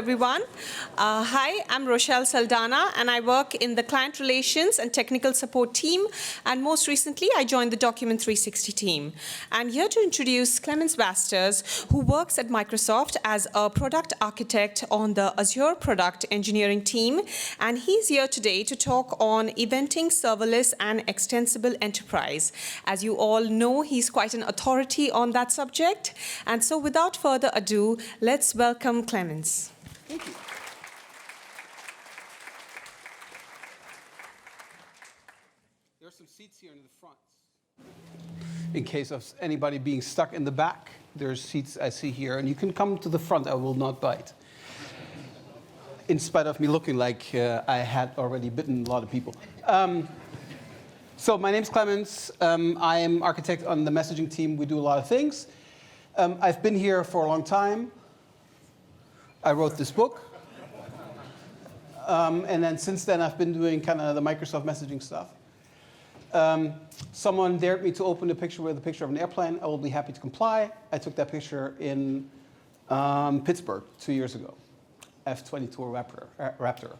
everyone. Hi, I'm Rochelle Saldana, and I work in the client relations and technical support team. And most recently, I joined the Document 360 team. I'm here to introduce Clemens Vasters, who works at Microsoft as a product architect on the Azure product engineering team. And he's here today to talk on eventing, serverless, and extensible enterprise. As you all know, he's quite an authority on that subject. And so without further ado, let's welcome Clemens. Thank you. There are some seats here in the front. In case of anybody being stuck in the back, there's seats I see here, and you can come to the front. I will not bite. In spite of me looking like I had already bitten a lot of people. So my name's Clemens. I am architect on the messaging team. We do a lot of things. I've been here for a long time. I wrote this book. And then since then, I've been doing kind of the Microsoft messaging stuff. Someone dared me to open a picture with a picture of an airplane. I will be happy to comply. I took that picture in Pittsburgh 2 years ago. F-22 Raptor.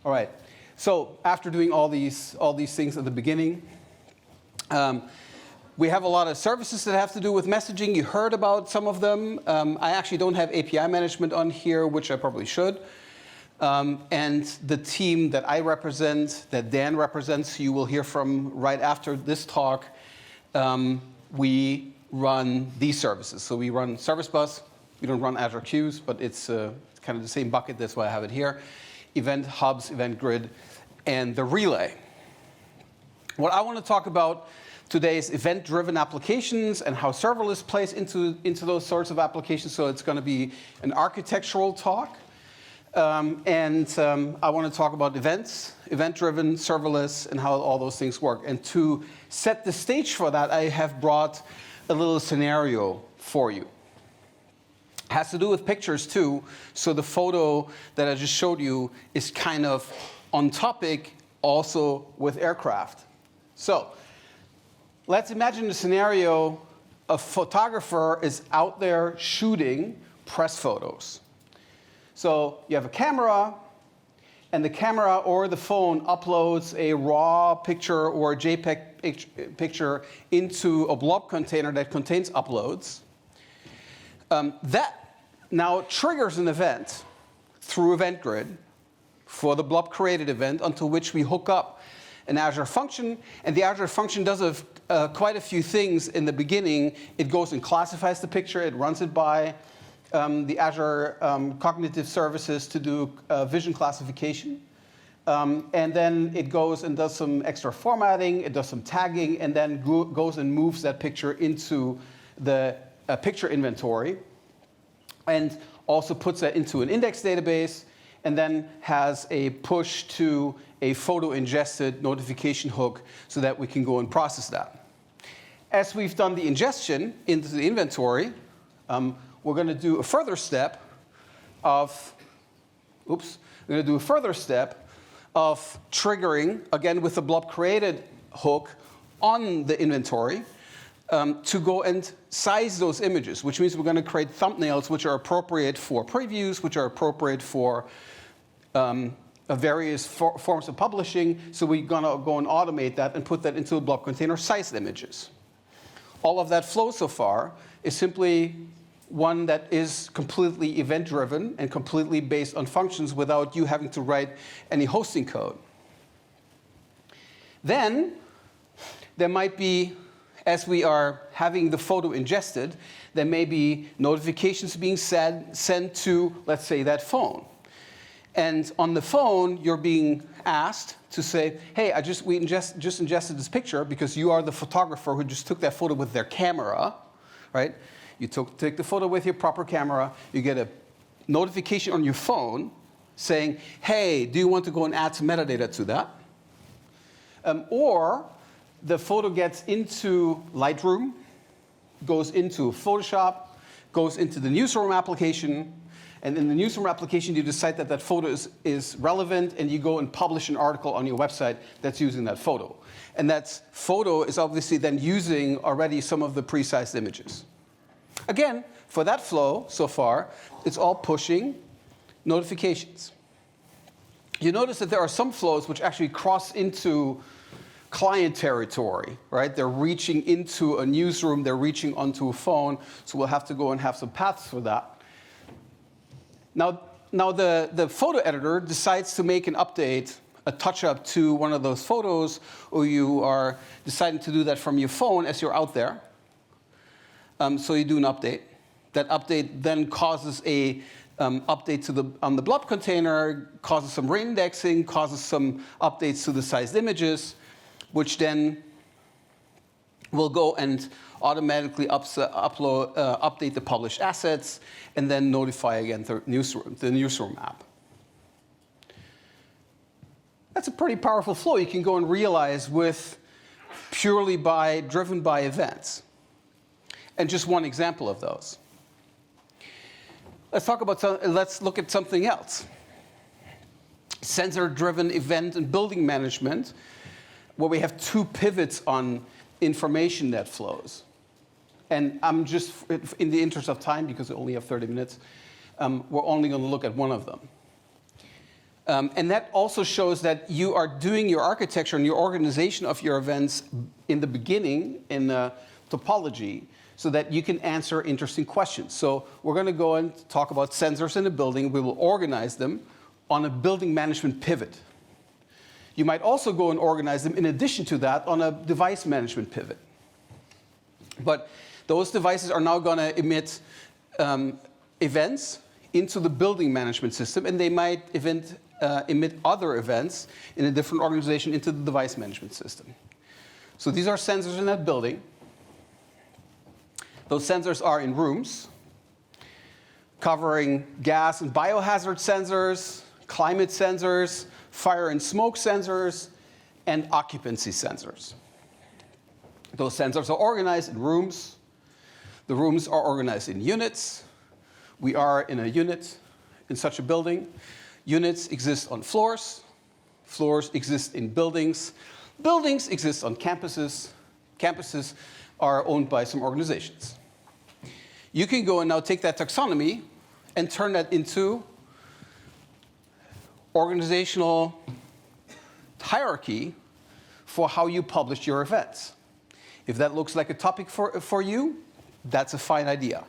All right. So after doing all these things at the beginning, we have a lot of services that have to do with messaging. You heard about some of them. I actually don't have API management on here, which I probably should. And the team that I represent, that Dan represents, you will hear from right after this talk, we run these services. So we run Service Bus. We don't run Azure Queues, but it's kind of the same bucket. That's why I have it here. Event Hubs, Event Grid, and the Relay. What I want to talk about today is event-driven applications and how serverless plays into those sorts of applications. So it's going to be an architectural talk. I want to talk about events, event-driven, serverless, and how all those things work. And to set the stage for that, I have brought a little scenario for you. It has to do with pictures, too. So the photo that I just showed you is kind of on topic, also with aircraft. So let's imagine a scenario: a photographer is out there shooting press photos. So you have a camera, and the camera or the phone uploads a raw picture or a JPEG picture into a blob container that contains uploads. That now triggers an event through Event Grid for the blob created event, onto which we hook up an Azure function. And the Azure function does quite a few things in the beginning. It goes and classifies the picture. It runs it by the Azure cognitive services to do vision classification. And then it goes and does some extra formatting. It does some tagging, and then goes and moves that picture into the picture inventory, and also puts that into an index database, and then has a push to a photo ingested notification hook so that we can go and process that. As we've done the ingestion into the inventory, we're going to do a further step of, triggering, again with the blob created hook on the inventory, to go and size those images, which means we're going to create thumbnails which are appropriate for previews, which are appropriate for various forms of publishing. So we're going to go and automate that and put that into a blob container sized images. All of that flow so far is simply one that is completely event-driven and completely based on functions without you having to write any hosting code. Then there might be, as we are having the photo ingested, there may be notifications being sent to, let's say, that phone. And on the phone, you're being asked to say, hey, we just ingested this picture because you are the photographer who just took that photo with their camera, right? You take the photo with your proper camera. You get a notification on your phone saying, hey, do you want to go and add some metadata to that? Or the photo gets into Lightroom, goes into Photoshop, goes into the newsroom application, and in the newsroom application, you decide that that photo is relevant, and you go and publish an article on your website that's using that photo. And that photo is obviously then using already some of the pre-sized images. Again, for that flow so far, it's all pushing notifications. You notice that there are some flows which actually cross into client territory, right? They're reaching into a newsroom, they're reaching onto a phone, so we'll have to go and have some paths for that. Now the photo editor decides to make an update, a touch-up to one of those photos, or you are deciding to do that from your phone as you're out there. So you do an update. That update then causes a update on the blob container, causes some reindexing, causes some updates to the sized images, which then will go and automatically update the published assets, and then notify again the newsroom app. That's a pretty powerful flow you can go and realize with purely driven by events. And just one example of those. Let's look at something else. Sensor-driven event and building management, where we have two pivots on information that flows. And I'm just, in the interest of time, because we only have 30 minutes, we're only going to look at one of them. And that also shows that you are doing your architecture and your organization of your events in the beginning in topology, so that you can answer interesting questions. So we're going to go and talk about sensors in a building. We will organize them on a building management pivot. You might also go and organize them in addition to that on a device management pivot. But those devices are now going to emit events into the building management system, and they might emit other events in a different organization into the device management system. So these are sensors in that building. Those sensors are in rooms, covering gas and biohazard sensors, climate sensors, fire and smoke sensors, and occupancy sensors. Those sensors are organized in rooms. The rooms are organized in units. We are in a unit in such a building. Units exist on floors. Floors exist in buildings. Buildings exist on campuses. Campuses are owned by some organizations. You can go and now take that taxonomy and turn that into organizational hierarchy for how you publish your events. If that looks like a topic for you, that's a fine idea.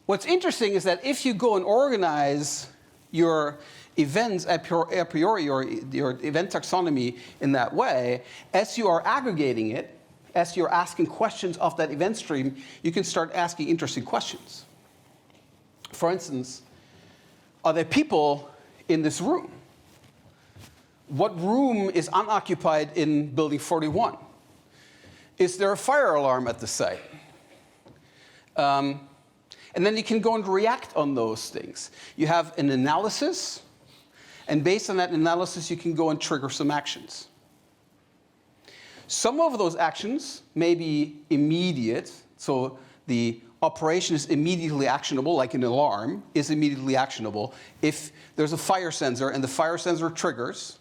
What's interesting is that if you go and organize your events a priori, or your event taxonomy in that way, as you are aggregating it, as you're asking questions of that event stream, you can start asking interesting questions. For instance, are there people in this room? What room is unoccupied in building 41? Is there a fire alarm at the site? And then you can go and react on those things. You have an analysis, and based on that analysis, you can go and trigger some actions. Some of those actions may be immediate, so the operation is immediately actionable, like an alarm is immediately actionable. If there's a fire sensor and the fire sensor triggers,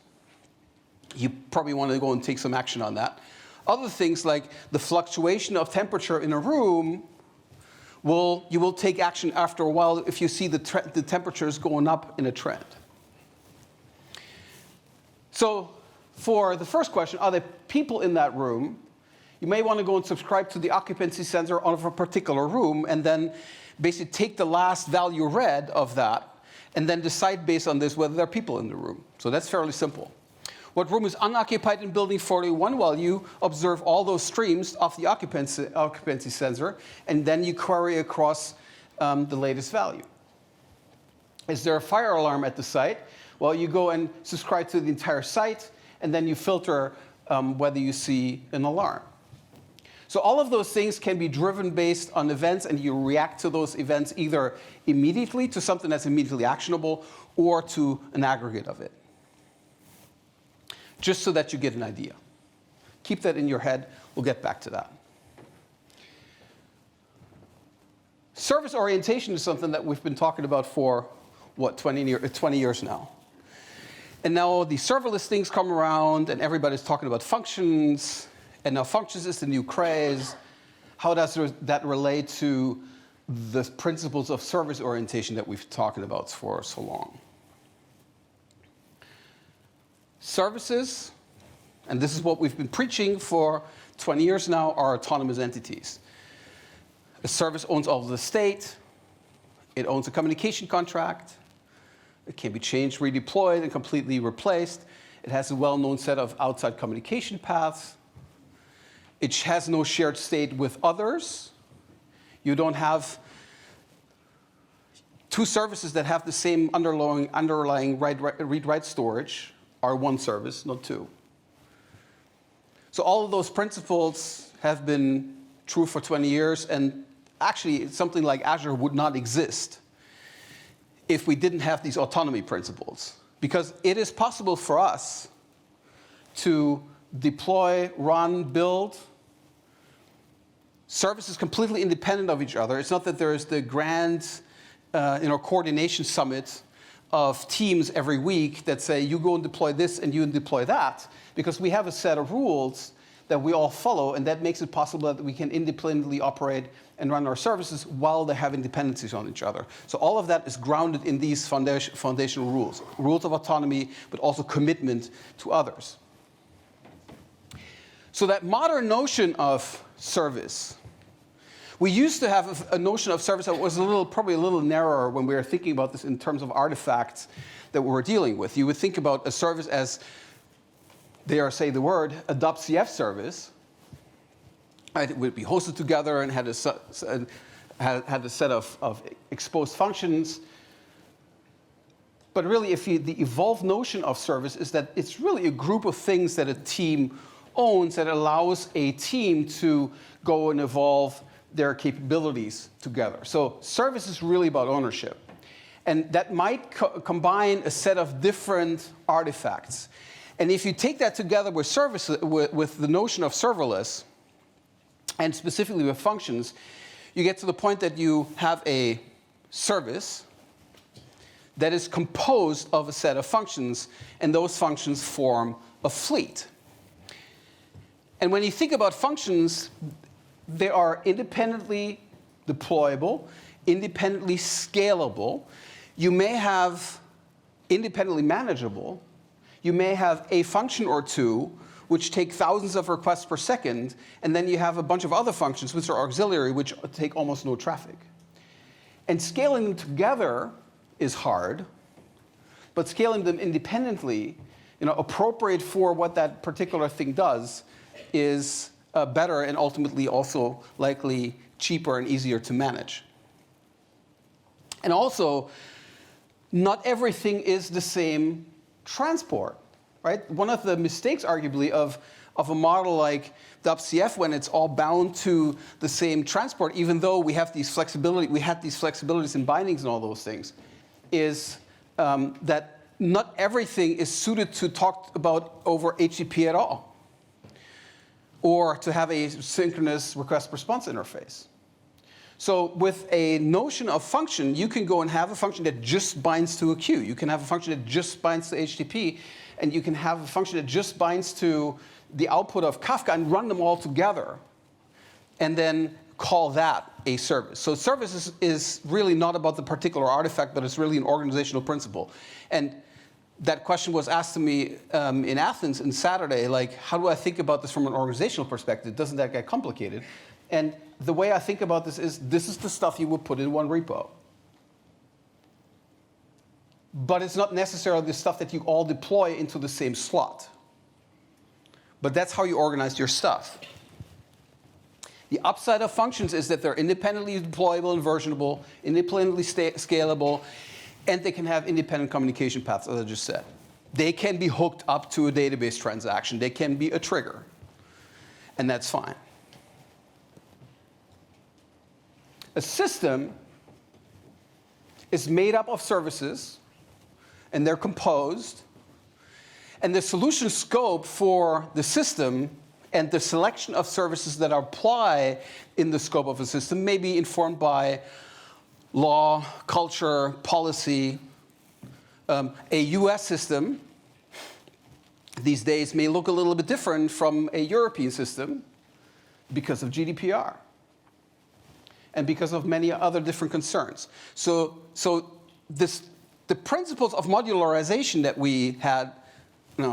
you probably want to go and take some action on that. Other things like the fluctuation of temperature in a room, you will take action after a while if you see the temperatures going up in a trend. So for the first question, are there people in that room? You may want to go and subscribe to the occupancy sensor of a particular room, and then basically take the last value read of that, and then decide based on this whether there are people in the room. So that's fairly simple. What room is unoccupied in building 41? Well, you observe all those streams of the occupancy sensor, and then you query across the latest value. Is there a fire alarm at the site? Well, you go and subscribe to the entire site, and then you filter whether you see an alarm. So all of those things can be driven based on events, and you react to those events either immediately to something that's immediately actionable or to an aggregate of it, just so that you get an idea. Keep that in your head. We'll get back to that. Service orientation is something that we've been talking about for, 20 years now. And now the serverless things come around, and everybody's talking about functions. And now functions is the new craze. How does that relate to the principles of service orientation that we've talked about for so long. Services, and this is what we've been preaching for 20 years now, are autonomous entities. A service owns all of the state. It owns a communication contract. It can be changed, redeployed, and completely replaced. It has a well-known set of outside communication paths. It has no shared state with others. You don't have two services that have the same underlying read-write storage are one service, not two. So all of those principles have been true for 20 years, and actually something like Azure would not exist if we didn't have these autonomy principles. Because it is possible for us to deploy, run, build services completely independent of each other. It's not that there is the grand coordination summit of teams every week that say, you go and deploy this and you deploy that, because we have a set of rules that we all follow, and that makes it possible that we can independently operate and run our services while they have dependencies on each other. So all of that is grounded in these foundational rules of autonomy, but also commitment to others. So that modern notion of service, we used to have a notion of service that was probably a little narrower when we were thinking about this in terms of artifacts that we were dealing with. You would think about a service as, dare say the word, a .cf service. It would be hosted together and had a set of exposed functions. But really, the evolved notion of service is that it's really a group of things that a team owns that allows a team to go and evolve their capabilities together. So service is really about ownership. And that might combine a set of different artifacts. And if you take that together with with the notion of serverless, and specifically with functions, you get to the point that you have a service that is composed of a set of functions, and those functions form a fleet. And when you think about functions, they are independently deployable, independently scalable. You may have independently manageable. You may have a function or two which take thousands of requests per second, and then you have a bunch of other functions which are auxiliary, which take almost no traffic. And scaling them together is hard, but scaling them independently, appropriate for what that particular thing does, is better and ultimately also likely cheaper and easier to manage. And also, not everything is the same transport, right? One of the mistakes, arguably, of a model like .cf, when it's all bound to the same transport, even though we have these flexibilities in bindings and all those things, is that not everything is suited to talk about over HTTP at all, or to have a synchronous request-response interface. So with a notion of function, you can go and have a function that just binds to a queue. You can have a function that just binds to HTTP, and you can have a function that just binds to the output of Kafka and run them all together, and then call that a service. So service is really not about the particular artifact, but it's really an organizational principle. And that question was asked to me in Athens on Saturday, like, how do I think about this from an organizational perspective? Doesn't that get complicated? And the way I think about this is the stuff you would put in one repo. But it's not necessarily the stuff that you all deploy into the same slot. But that's how you organize your stuff. The upside of functions is that they're independently deployable and versionable, independently scalable, and they can have independent communication paths, as I just said. They can be hooked up to a database transaction. They can be a trigger. And that's fine. A system is made up of services, and they're composed. And the solution scope for the system and the selection of services that apply in the scope of a system may be informed by law, culture, policy. A US system these days may look a little bit different from a European system because of GDPR. and because of many other different concerns. So the principles of modularization that we had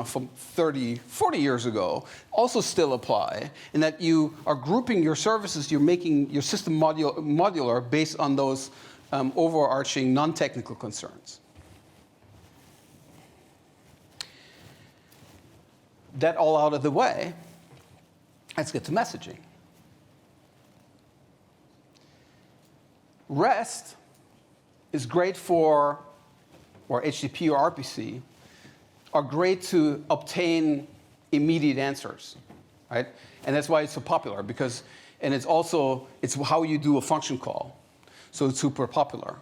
from 30, 40 years ago also still apply, in that you are grouping your services, you're making your system modular based on those overarching non-technical concerns. That all out of the way, let's get to messaging. REST is great for, or HTTP or RPC, are great to obtain immediate answers, right? And that's why it's so popular, because, and it's also, it's how you do a function call. So it's super popular.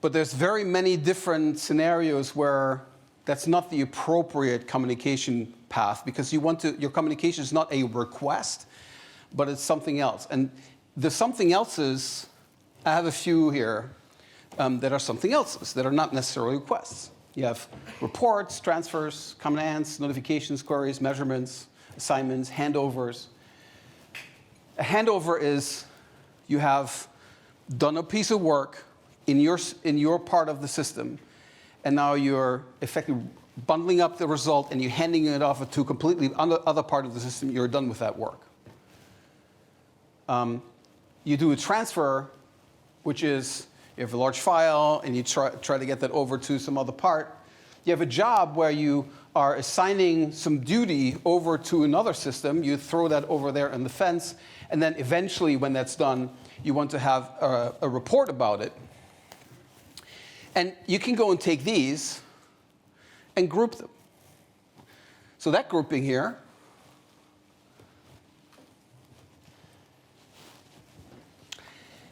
But there's very many different scenarios where that's not the appropriate communication path, because you want to, your communication is not a request, but it's something else. And the something else's, I have a few here that are something else's, that are not necessarily requests. You have reports, transfers, commands, notifications, queries, measurements, assignments, handovers. A handover is you have done a piece of work in your part of the system, and now you're effectively bundling up the result and you're handing it off to a completely other part of the system. You're done with that work. You do a transfer, which is you have a large file and you try to get that over to some other part. You have a job where you are assigning some duty over to another system. You throw that over there on the fence, and then eventually, when that's done, you want to have a report about it. And you can go and take these and group them. So that grouping here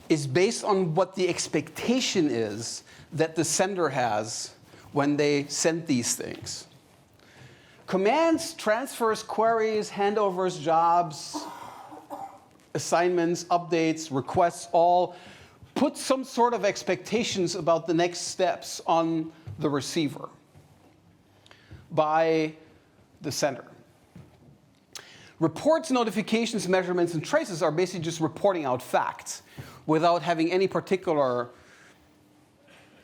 is based on what the expectation is that the sender has when they send these things. Commands, transfers, queries, handovers, jobs, assignments, updates, requests, all put some sort of expectations about the next steps on the receiver by the sender. Reports, notifications, measurements, and traces are basically just reporting out facts without having any particular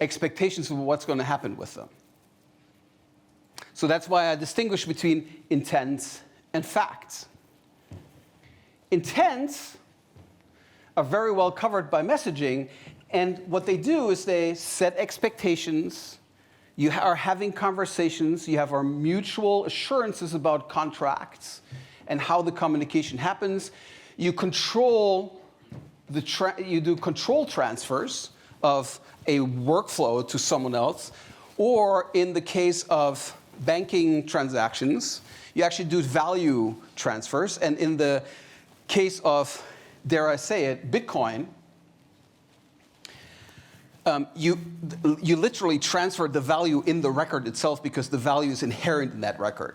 expectations of what's going to happen with them. So that's why I distinguish between intents and facts. Intents are very well covered by messaging, and what they do is they set expectations. You are having conversations. You have our mutual assurances about contracts and how the communication happens. You control you do control transfers of a workflow to someone else, or in the case of banking transactions, you actually do value transfers. And in the case of, dare I say it, Bitcoin, you literally transfer the value in the record itself because the value is inherent in that record,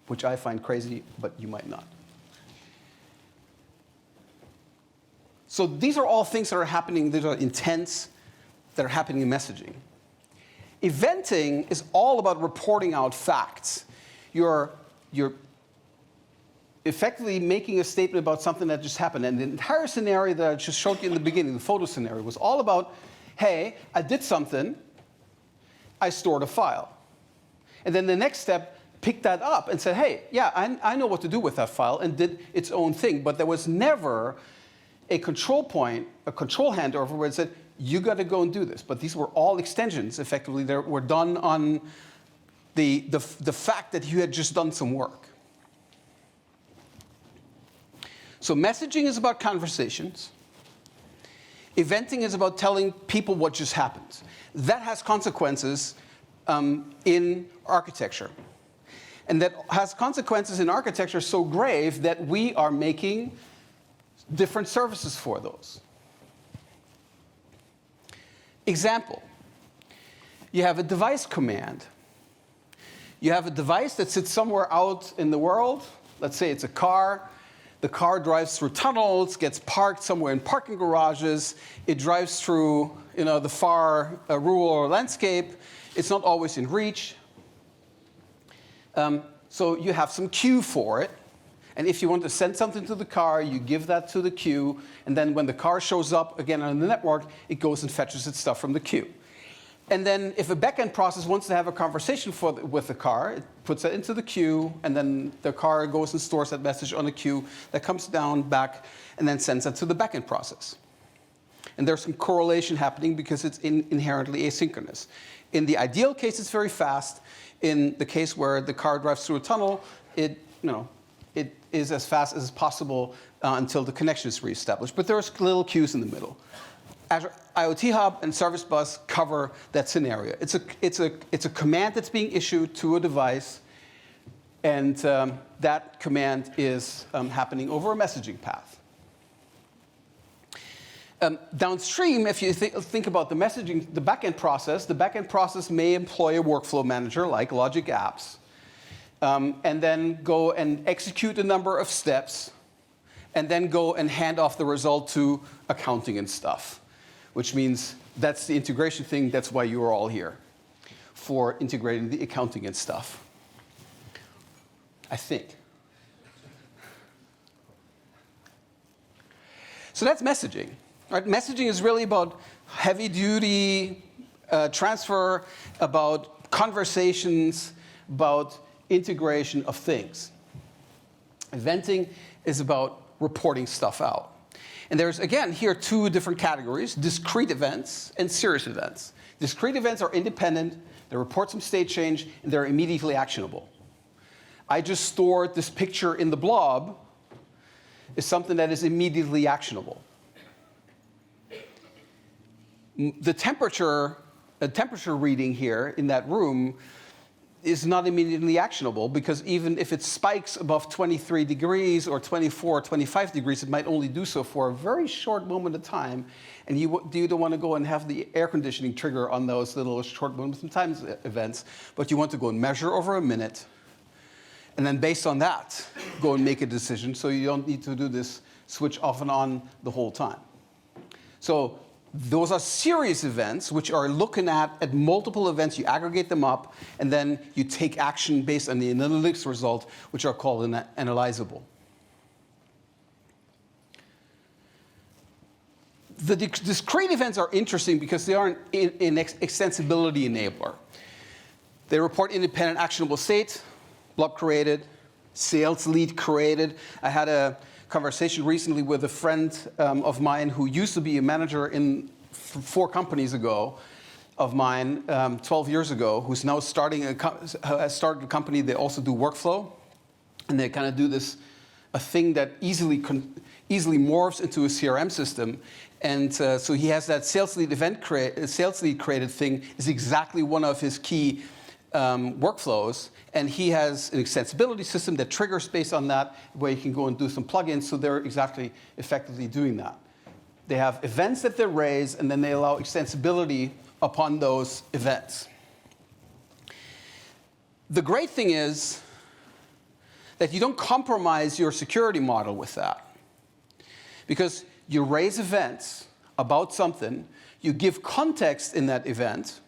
which I find crazy, but you might not. So these are all things that are happening, these are intents that are happening in messaging. Eventing is all about reporting out facts. You're effectively making a statement about something that just happened. And the entire scenario that I just showed you in the beginning, the photo scenario, was all about, hey, I did something, I stored a file. And then the next step picked that up and said, hey, yeah, I know what to do with that file, and did its own thing. But there was never a control point, a control handover where it said, you got to go and do this. But these were all extensions, effectively, that were done on the fact that you had just done some work. So messaging is about conversations. Eventing is about telling people what just happened. That has consequences in architecture. And that has consequences in architecture so grave that we are making different services for those. Example, you have a device command. You have a device that sits somewhere out in the world. Let's say it's a car. The car drives through tunnels, gets parked somewhere in parking garages. It drives through the far rural landscape. It's not always in reach. So you have some queue for it. And if you want to send something to the car, you give that to the queue. And then when the car shows up again on the network, it goes and fetches its stuff from the queue. And then if a backend process wants to have a conversation with the car, it puts that into the queue, and then the car goes and stores that message on the queue that comes down back and then sends that to the backend process. And there's some correlation happening because it's inherently asynchronous. In the ideal case, it's very fast. In the case where the car drives through a tunnel, it is as fast as possible until the connection is reestablished. But there's little queues in the middle. Azure IoT Hub and Service Bus cover that scenario. It's a command that's being issued to a device, and that command is happening over a messaging path. Downstream, if you think about the messaging, the backend process may employ a workflow manager like Logic Apps, and then go and execute a number of steps, and then go and hand off the result to accounting and stuff. Which means that's the integration thing. That's why you are all here, for integrating the accounting and stuff. I think. So that's messaging. Right? Messaging is really about heavy-duty transfer, about conversations, about integration of things. Eventing is about reporting stuff out. And there's, again, here 2 different categories, discrete events and serious events. Discrete events are independent, they report some state change, and they're immediately actionable. I just stored this picture in the blob is something that is immediately actionable. The temperature reading here in that room is not immediately actionable, because even if it spikes above 23 degrees or 24 or 25 degrees, it might only do so for a very short moment of time. And you don't want to go and have the air conditioning trigger on those little short moments in time events, but you want to go and measure over a minute, and then based on that, go and make a decision, so you don't need to do this switch off and on the whole time. So those are serious events, which are looking at multiple events. You aggregate them up, and then you take action based on the analytics result, which are called analyzable. The discrete events are interesting because they are an extensibility enabler. They report independent actionable state, blob created, sales lead created. I had a conversation recently with a friend of mine who used to be a manager in 4 companies ago of mine 12 years ago, who's now has started a company. They also do workflow, and they kind of do a thing that easily morphs into a CRM system. And so he has that sales lead created thing is exactly one of his key workflows, and he has an extensibility system that triggers based on that, where you can go and do some plugins, so they're exactly effectively doing that. They have events that they raise, and then they allow extensibility upon those events. The great thing is that you don't compromise your security model with that, because you raise events about something, you give context in that event,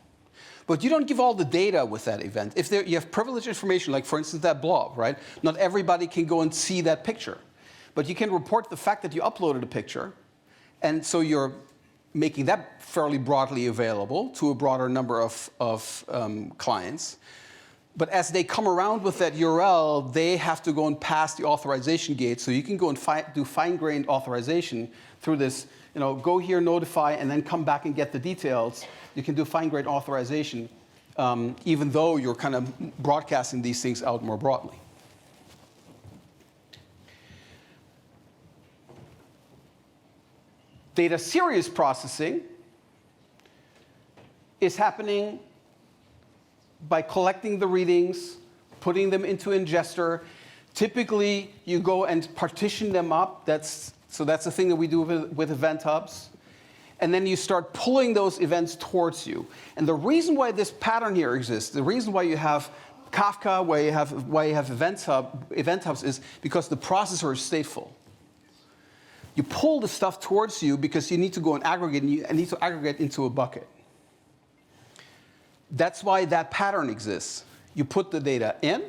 but you don't give all the data with that event. If you have privileged information, like, for instance, that blob, right? Not everybody can go and see that picture. But you can report the fact that you uploaded a picture, and so you're making that fairly broadly available to a broader number of clients. But as they come around with that URL, they have to go and pass the authorization gate. So you can go and do fine-grained authorization through this, go here, notify, and then come back and get the details. You can do fine-grained authorization, even though you're kind of broadcasting these things out more broadly. Data series processing is happening by collecting the readings, putting them into ingester. Typically, you go and partition them up. So that's the thing that we do with event hubs. And then you start pulling those events towards you. And the reason why this pattern here exists, the reason why you have Kafka, why you have event hubs, is because the processor is stateful. You pull the stuff towards you because you need to go and aggregate, and you need to aggregate into a bucket. That's why that pattern exists. You put the data in,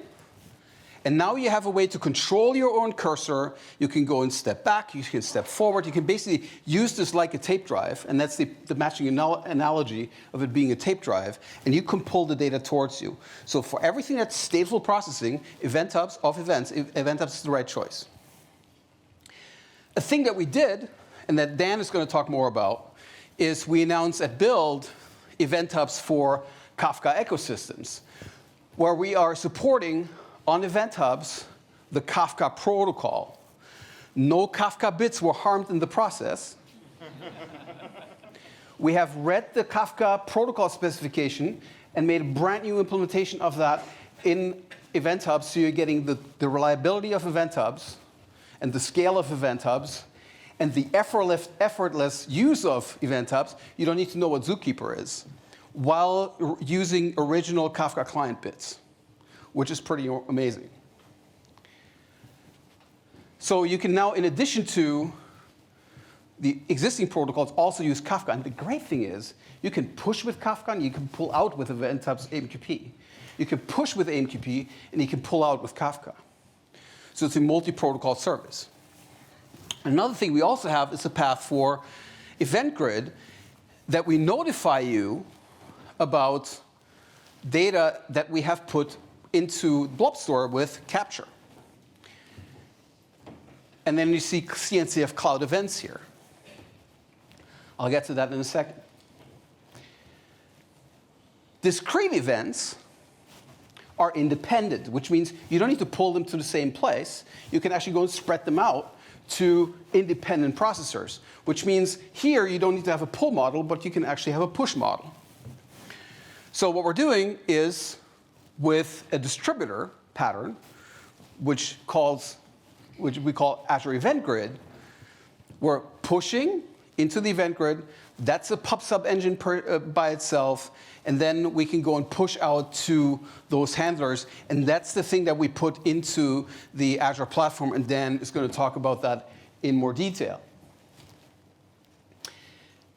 And now you have a way to control your own cursor. You can go and step back. You can step forward. You can basically use this like a tape drive. And that's the matching analogy of it being a tape drive. And you can pull the data towards you. So for everything that's stateful processing, event hubs of events, event hubs is the right choice. A thing that we did, and that Dan is going to talk more about, is we announced at Build event hubs for Kafka ecosystems, where we are supporting on event hubs the Kafka protocol. No Kafka bits were harmed in the process. We have read the Kafka protocol specification and made a brand new implementation of that in event hubs, so you're getting the reliability of event hubs and the scale of event hubs and the effortless use of event hubs. You don't need to know what Zookeeper is, while using original Kafka client bits, which is pretty amazing. So you can now, in addition to the existing protocols, also use Kafka. And the great thing is, you can push with Kafka and you can pull out with event hubs AMQP. You can push with AMQP and you can pull out with Kafka. So it's a multi-protocol service. Another thing we also have is a path for Event Grid that we notify you about data that we have put into Blob Store with Capture. And then you see CNCF Cloud Events here. I'll get to that in a second. Discrete events are independent, which means you don't need to pull them to the same place. You can actually go and spread them out to independent processors, which means here you don't need to have a pull model, but you can actually have a push model. So what we're doing is, with a distributor pattern, which we call Azure Event Grid, we're pushing into the event grid. That's a pub/sub engine by itself. And then we can go and push out to those handlers. And that's the thing that we put into the Azure platform. And Dan is going to talk about that in more detail.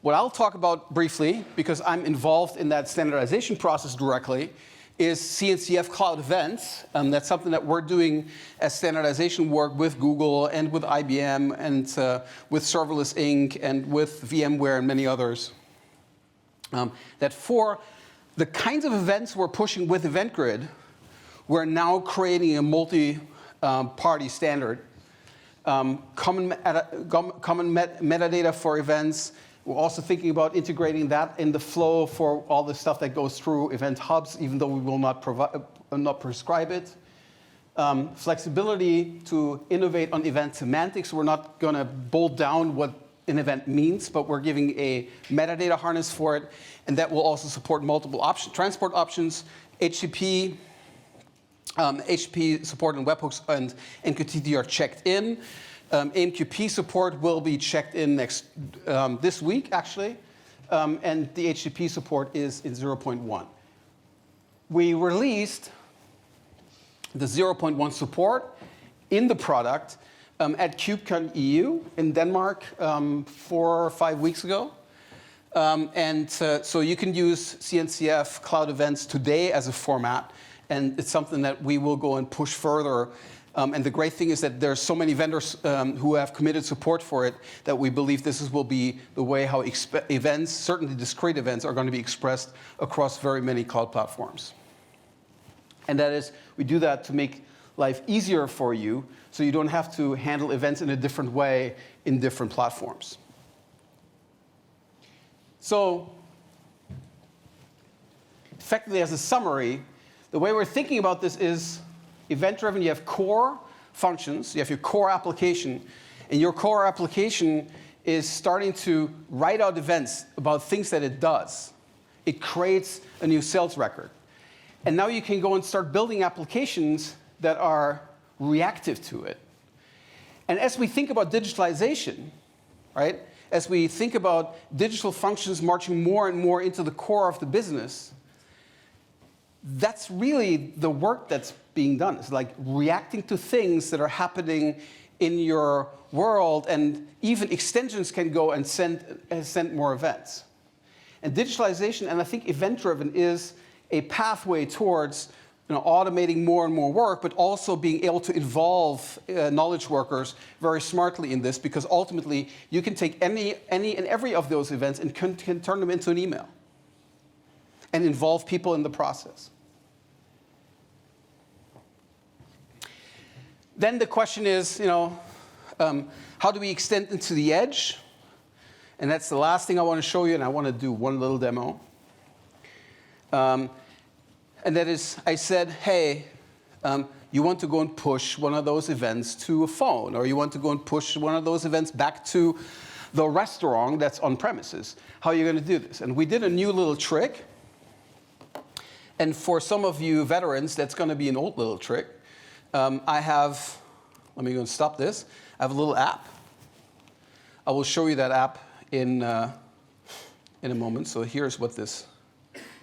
What I'll talk about briefly, because I'm involved in that standardization process directly, is CNCF Cloud Events. That's something that we're doing as standardization work with Google and with IBM and with Serverless Inc. and with VMware and many others. That for the kinds of events we're pushing with Event Grid, we're now creating a multi-party standard. Common metadata for events. We're also thinking about integrating that in the flow for all the stuff that goes through event hubs, even though we will not prescribe it. Flexibility to innovate on event semantics. We're not going to bolt down what an event means, but we're giving a metadata harness for it, and that will also support multiple transport options, HTTP support and webhooks and MQTT are checked in. AMQP support will be checked in this week, actually, and the HTTP support is in 0.1. We released the 0.1 support in the product at KubeCon EU in Denmark 4 or 5 weeks ago. So you can use CNCF Cloud Events today as a format, and it's something that we will go and push further. And the great thing is that there's so many vendors who have committed support for it that we believe this will be the way how events, certainly discrete events, are going to be expressed across very many cloud platforms. And that is, we do that to make life easier for you, so you don't have to handle events in a different way in different platforms. So, effectively, as a summary, the way we're thinking about this is event-driven. You have core functions, you have your core application, and your core application is starting to write out events about things that it does. It creates a new sales record. And now you can go and start building applications that are reactive to it. And as we think about digitalization, right, as we think about digital functions marching more and more into the core of the business, that's really the work that's being done. It's like reacting to things that are happening in your world, and even extensions can go and send more events. And digitalization, and I think event-driven, is a pathway towards automating more and more work, but also being able to involve knowledge workers very smartly in this, because ultimately you can take any and every of those events and can turn them into an email and involve people in the process. Then the question is, how do we extend into the edge? And that's the last thing I want to show you, and I want to do one little demo. And that is, I said, hey, you want to go and push one of those events to a phone, or you want to go and push one of those events back to the restaurant that's on premises. How are you going to do this? And we did a new little trick. And for some of you veterans, that's going to be an old little trick. I have, let me go and stop this. I have a little app. I will show you that app in a moment. So here's what this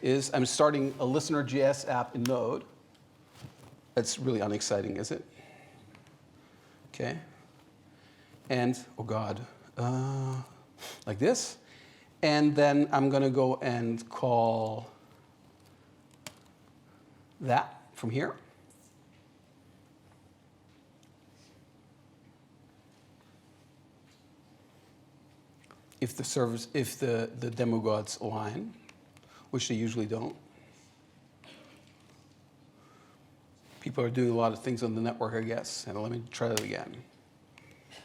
is. I'm starting a Listener.js app in Node. That's really unexciting, is it? Okay. And, oh God, like this. And then I'm going to go and call that from here. If the demo gods align, which they usually don't. People are doing a lot of things on the network, I guess. And let me try that again.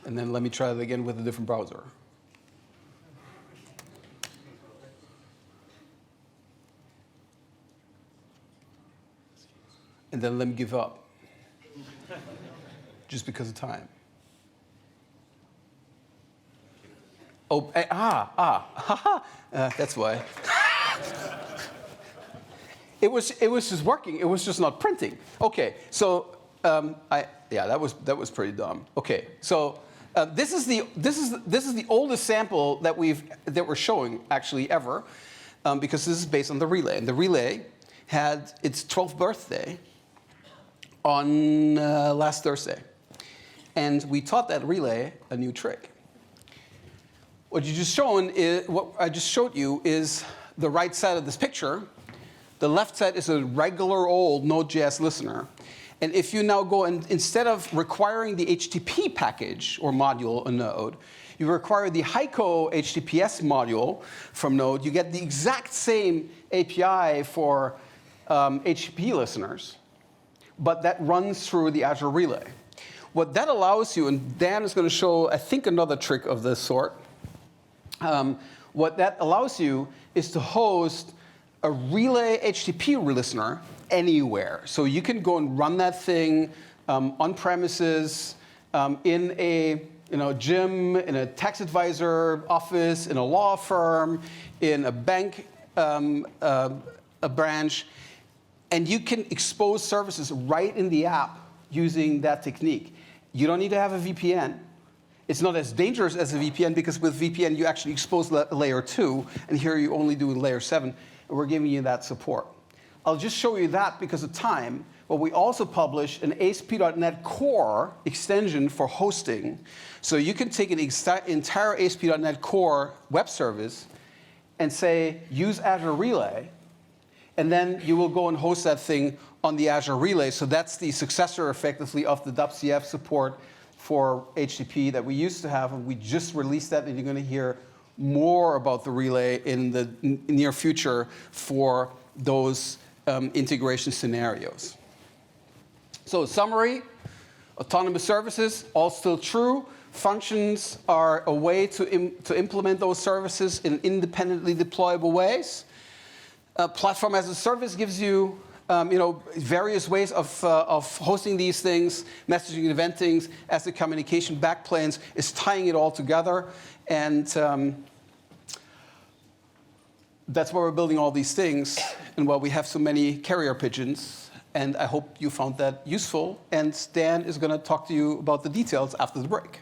And then let me try that again with a different browser. And then let me give up. Just because of time. Oh, that's why. It was just working. It was just not printing. Okay, so that was pretty dumb. Okay, so this is the oldest sample that we're showing actually ever, because this is based on the relay, and the relay had its 12th birthday on last Thursday, and we taught that relay a new trick. What I just showed you is the right side of this picture. The left side is a regular old Node.js listener. And if you now go and instead of requiring the HTTP package or module in Node, you require the Heiko HTTPS module from Node, you get the exact same API for HTTP listeners, but that runs through the Azure Relay. What that allows you, and Dan is going to show, I think, another trick of this sort. What that allows you is to host a relay HTTP listener anywhere. So you can go and run that thing on premises, in a gym, in a tax advisor office, in a law firm, in a bank a branch, and you can expose services right in the app using that technique. You don't need to have a VPN. It's not as dangerous as a VPN, because with VPN you actually expose layer 2, and here you only do layer 7, and we're giving you that support. I'll just show you that because of time, but we also published an ASP.NET Core extension for hosting. So you can take an entire ASP.NET Core web service and say, use Azure Relay, and then you will go and host that thing on the Azure Relay. So that's the successor, effectively, of the WCF support for HTTP that we used to have, and we just released that, and you're going to hear more about the relay in the near future for those integration scenarios. So summary, autonomous services, all still true. Functions are a way to implement those services in independently deployable ways. Platform as a service gives you various ways of hosting these things, messaging and eventing as the communication backplanes is tying it all together. And that's why we're building all these things, and why we have so many carrier pigeons. And I hope you found that useful. And Dan is going to talk to you about the details after the break.